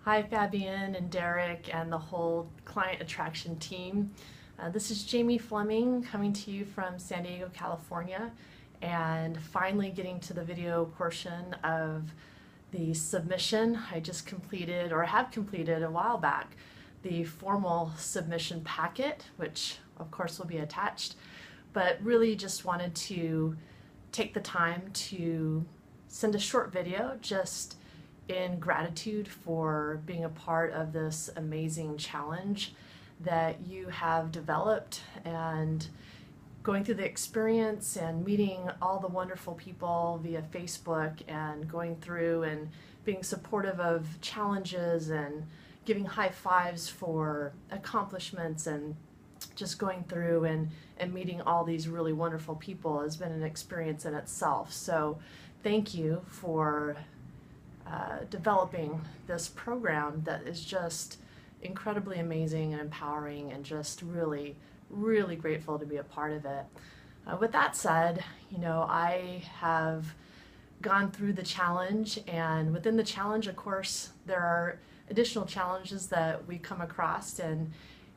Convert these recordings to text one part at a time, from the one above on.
Hi, Fabian and Derek and the whole client attraction team. This is Jamie Fleming coming to you from San Diego, California, and finally getting to the video portion of the submission. I just completed, or have completed a while back, the formal submission packet, which of course will be attached, but really just wanted to take the time to send a short video just in gratitude for being a part of this amazing challenge that you have developed, and going through the experience and meeting all the wonderful people via Facebook and going through and being supportive of challenges and giving high fives for accomplishments and just going through and meeting all these really wonderful people has been an experience in itself. So thank you for developing this program that is just incredibly amazing and empowering, and just really, really grateful to be a part of it. With that said, I have gone through the challenge, and within the challenge, of course, there are additional challenges that we come across, and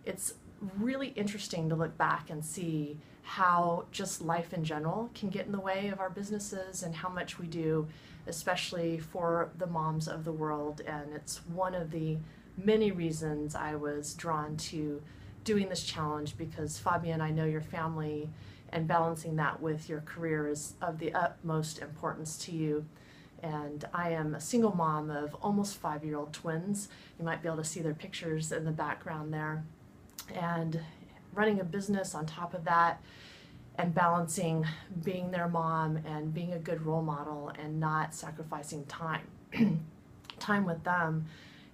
it's really interesting to look back and see how just life in general can get in the way of our businesses and how much we do, especially for the moms of the world. And it's one of the many reasons I was drawn to doing this challenge, because Fabian, I know your family and balancing that with your career is of the utmost importance to you. And I am a single mom of almost 5-year-old twins. You might be able to see their pictures in the background there. And running a business on top of that, and balancing being their mom and being a good role model and not sacrificing time. Time with them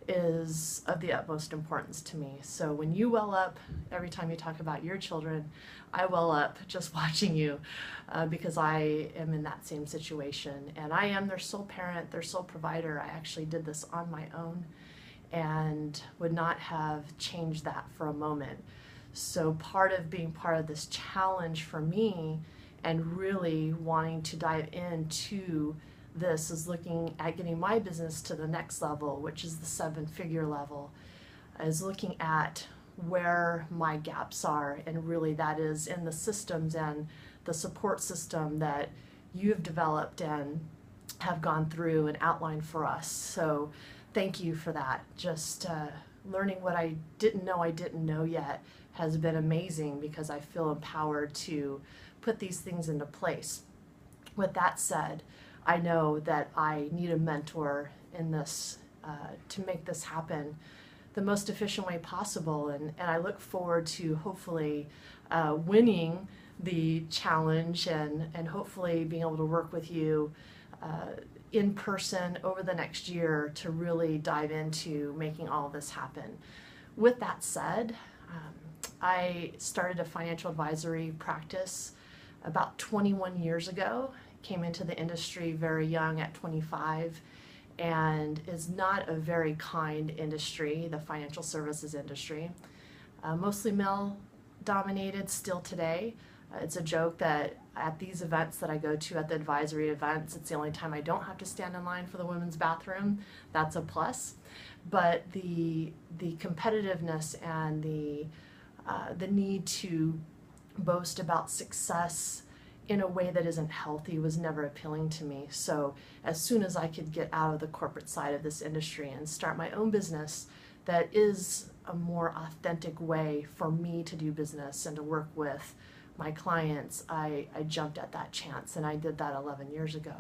is of the utmost importance to me. So when you well up every time you talk about your children, I well up just watching you, because I am in that same situation, and I am their sole parent, their sole provider. I actually did this on my own and would not have changed that for a moment. So part of being part of this challenge for me and really wanting to dive into this is looking at getting my business to the next level, which is the 7-figure level, is looking at where my gaps are, and really that is in the systems and the support system that you've developed and have gone through and outlined for us. So thank you for that. Just learning what I didn't know yet has been amazing, because I feel empowered to put these things into place. With that said, I know that I need a mentor in this to make this happen the most efficient way possible, and I look forward to hopefully winning the challenge and hopefully being able to work with you in person over the next year to really dive into making all of this happen. With that said, I started a financial advisory practice about 21 years ago, came into the industry very young at 25, and is not a very kind industry, the financial services industry. Mostly male dominated still today. It's a joke that at these events that I go to, at the advisory events, it's the only time I don't have to stand in line for the women's bathroom. That's a plus. But the competitiveness and the need to boast about success in a way that isn't healthy was never appealing to me. So as soon as I could get out of the corporate side of this industry and start my own business that is a more authentic way for me to do business and to work with my clients, I jumped at that chance, and I did that 11 years ago.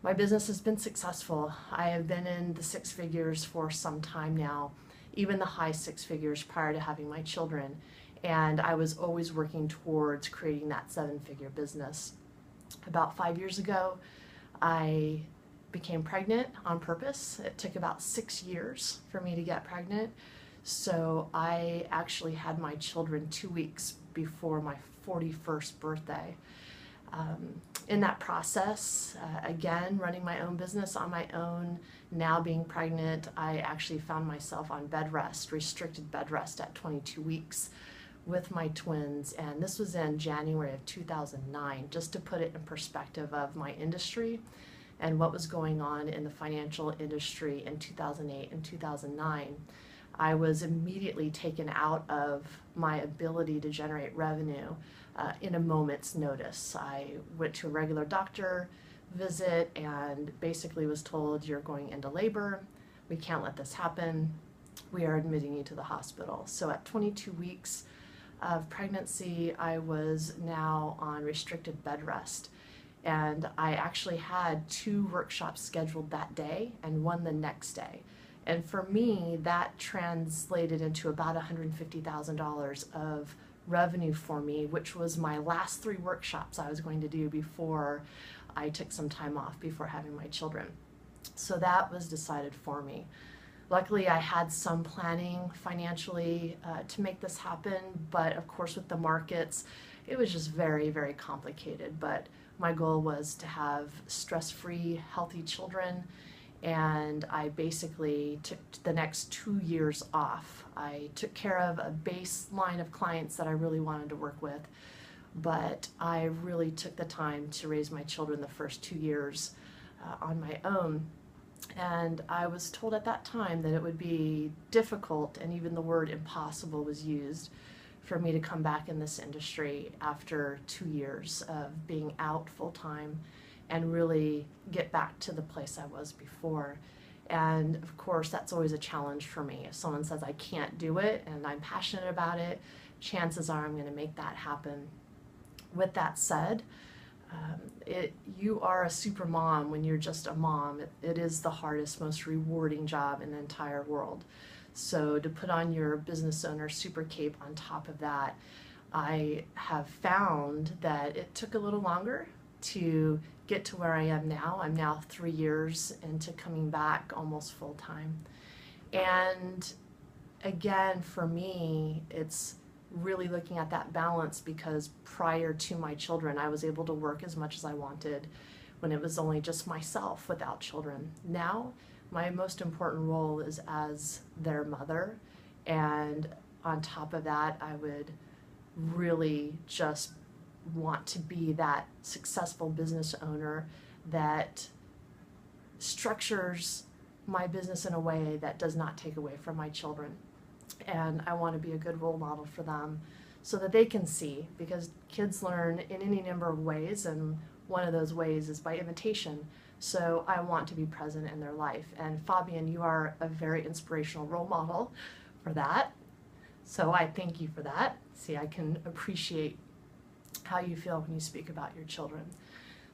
My business has been successful. I have been in the 6 figures for some time now, even the high 6 figures prior to having my children, and I was always working towards creating that 7-figure business. About 5 years ago, I became pregnant on purpose. It took about 6 years for me to get pregnant, so I actually had my children 2 weeks before my 41st birthday. In that process, again, running my own business on my own, now being pregnant, I actually found myself on bed rest, restricted bed rest at 22 weeks with my twins, and this was in January of 2009, just to put it in perspective of my industry and what was going on in the financial industry in 2008 and 2009, I was immediately taken out of my ability to generate revenue in a moment's notice. I went to a regular doctor visit and basically was told, you're going into labor, we can't let this happen, we are admitting you to the hospital. So at 22 weeks of pregnancy, I was now on restricted bed rest. And I actually had 2 workshops scheduled that day and 1 the next day. And for me, that translated into about $150,000 of revenue for me, which was my last 3 workshops I was going to do before I took some time off before having my children. So that was decided for me. Luckily, I had some planning financially to make this happen, but of course with the markets, it was just very, very complicated. But my goal was to have stress-free, healthy children, and I basically took the next 2 years off. I took care of a baseline of clients that I really wanted to work with, but I really took the time to raise my children the first 2 years on my own. And I was told at that time that it would be difficult, and even the word impossible was used, for me to come back in this industry after 2 years of being out full-time and really get back to the place I was before. And of course, that's always a challenge for me. If someone says I can't do it and I'm passionate about it, chances are I'm going to make that happen. With that said, you are a super mom when you're just a mom. It is the hardest, most rewarding job in the entire world. So to put on your business owner super cape on top of that, I have found that it took a little longer to get to where I am now. I'm now 3 years into coming back almost full time. And again, for me, it's really looking at that balance, because prior to my children, I was able to work as much as I wanted when it was only just myself without children. Now, my most important role is as their mother, and on top of that, I would really just want to be that successful business owner that structures my business in a way that does not take away from my children. And I want to be a good role model for them so that they can see, because kids learn in any number of ways, and one of those ways is by imitation. So I want to be present in their life. And Fabian, you are a very inspirational role model for that. So I thank you for that. See, I can appreciate how you feel when you speak about your children.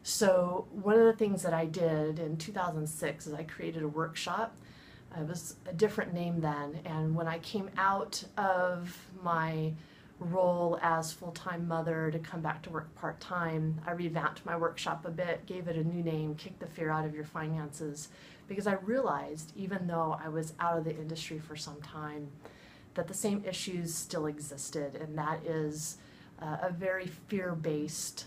So one of the things that I did in 2006 is I created a workshop. It was a different name then, and when I came out of my role as full-time mother to come back to work part-time, I revamped my workshop a bit, gave it a new name, Kick the Fear Out of Your Finances, because I realized, even though I was out of the industry for some time, that the same issues still existed, and that is a very fear-based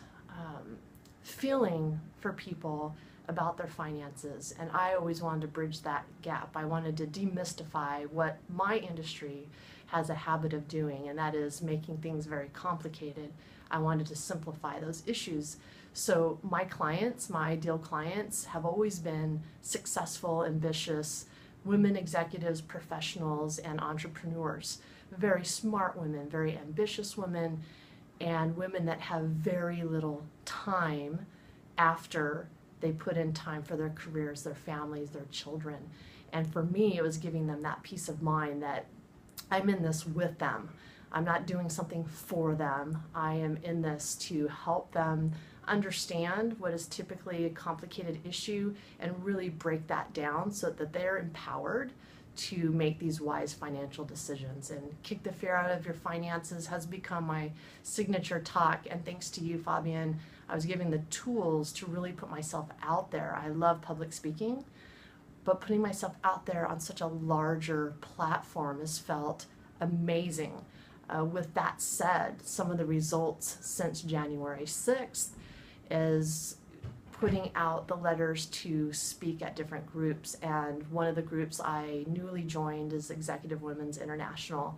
feeling for people about their finances. And I always wanted to bridge that gap. I wanted to demystify what my industry has a habit of doing, and that is making things very complicated. I wanted to simplify those issues. So my clients, my ideal clients, have always been successful, ambitious women executives, professionals, and entrepreneurs. Very smart women, very ambitious women, and women that have very little time after they put in time for their careers, their families, their children. And for me, it was giving them that peace of mind that I'm in this with them. I'm not doing something for them. I am in this to help them understand what is typically a complicated issue and really break that down so that they're empowered to make these wise financial decisions. And Kick the Fear Out of Your Finances has become my signature talk. And thanks to you, Fabian, I was given the tools to really put myself out there. I love public speaking, but putting myself out there on such a larger platform has felt amazing. With that said, some of the results since January 6th is putting out the letters to speak at different groups, and one of the groups I newly joined is Executive Women's International,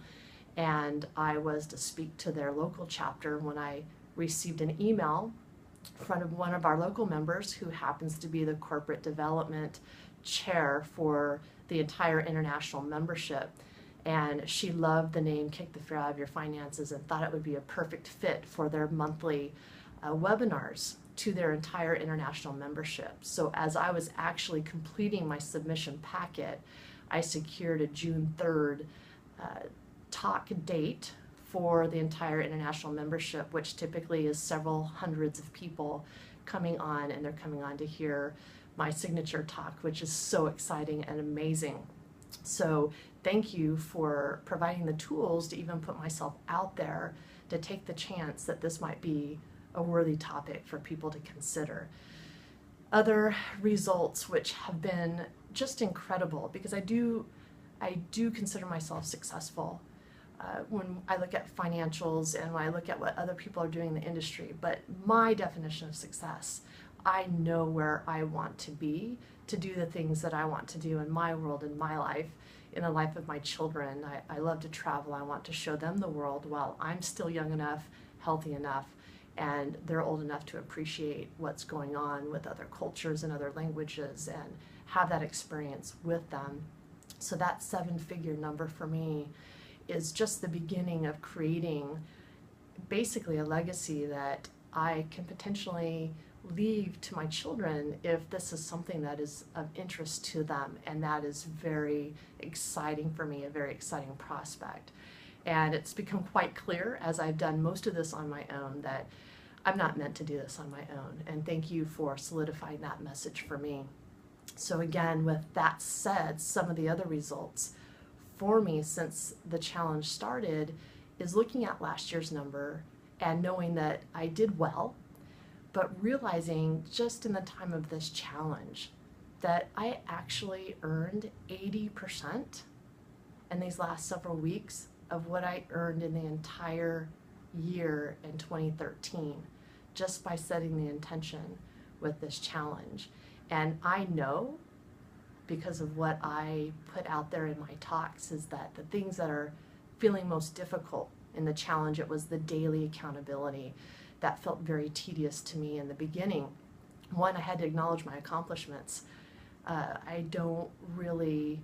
and I was to speak to their local chapter when I received an email in front of one of our local members who happens to be the corporate development chair for the entire international membership. And she loved the name Kick the Fear Out of Your Finances and thought it would be a perfect fit for their monthly webinars to their entire international membership. So as I was actually completing my submission packet, I secured a June 3rd talk date for the entire international membership, which typically is several hundreds of people coming on, and they're coming on to hear my signature talk, which is so exciting and amazing. So thank you for providing the tools to even put myself out there to take the chance that this might be a worthy topic for people to consider. Other results which have been just incredible, because I do consider myself successful when I look at financials and when I look at what other people are doing in the industry. But my definition of success, I know where I want to be to do the things that I want to do in my world, in my life, in the life of my children. I love to travel. I want to show them the world while I'm still young enough, healthy enough, and they're old enough to appreciate what's going on with other cultures and other languages and have that experience with them. So that 7-figure number for me is just the beginning of creating basically a legacy that I can potentially leave to my children if this is something that is of interest to them. And that is very exciting for me, a very exciting prospect. And it's become quite clear as I've done most of this on my own that I'm not meant to do this on my own. And thank you for solidifying that message for me. So again, with that said, some of the other results for me since the challenge started is looking at last year's number and knowing that I did well, but realizing just in the time of this challenge that I actually earned 80% in these last several weeks of what I earned in the entire year in 2013, just by setting the intention with this challenge. And I know, because of what I put out there in my talks, is that the things that are feeling most difficult in the challenge, it was the daily accountability that felt very tedious to me in the beginning. One, I had to acknowledge my accomplishments. I don't really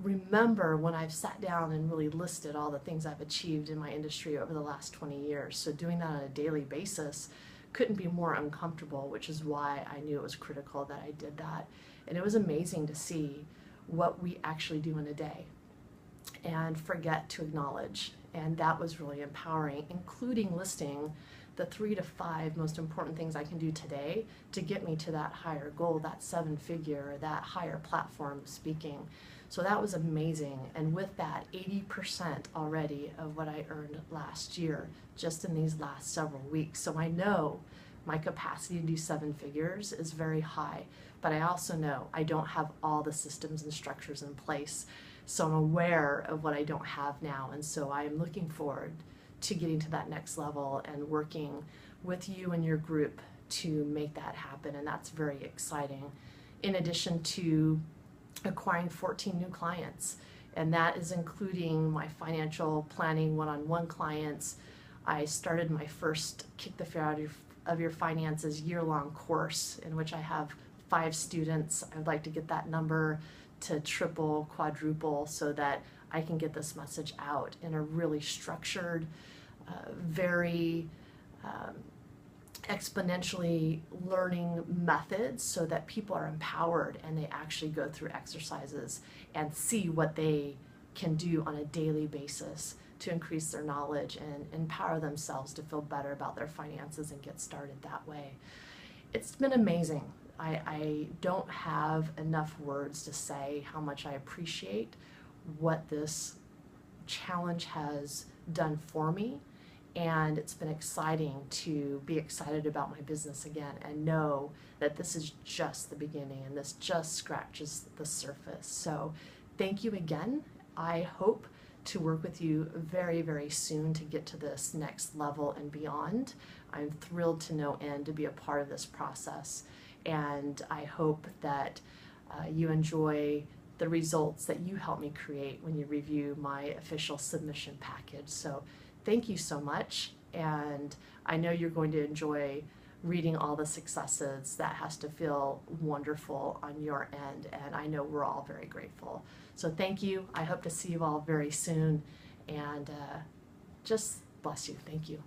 remember when I've sat down and really listed all the things I've achieved in my industry over the last 20 years. So doing that on a daily basis couldn't be more uncomfortable, which is why I knew it was critical that I did that. And it was amazing to see what we actually do in a day and forget to acknowledge. And that was really empowering, including listing the 3 to 5 most important things I can do today to get me to that higher goal, that 7-figure, that higher platform speaking. So that was amazing. And with that, 80% already of what I earned last year, just in these last several weeks. So I know my capacity to do 7 figures is very high, but I also know I don't have all the systems and structures in place. So I'm aware of what I don't have now. And so I am looking forward to getting to that next level and working with you and your group to make that happen. And that's very exciting. In addition to acquiring 14 new clients, and that is including my financial planning one-on-one clients. I started my first Kick the Fear Out of Your Finances year-long course in which I have 5 students. I'd like to get that number to triple, quadruple, so that I can get this message out in a really structured, very exponentially learning methods, so that people are empowered and they actually go through exercises and see what they can do on a daily basis to increase their knowledge and empower themselves to feel better about their finances and get started that way. It's been amazing. I don't have enough words to say how much I appreciate what this challenge has done for me. And it's been exciting to be excited about my business again and know that this is just the beginning and this just scratches the surface. So thank you again. I hope to work with you very, very soon to get to this next level and beyond. I'm thrilled to no end to be a part of this process. And I hope that you enjoy the results that you help me create when you review my official submission package. So thank you so much, and I know you're going to enjoy reading all the successes, that has to feel wonderful on your end, and I know we're all very grateful. So thank you. I hope to see you all very soon, and just bless you. Thank you.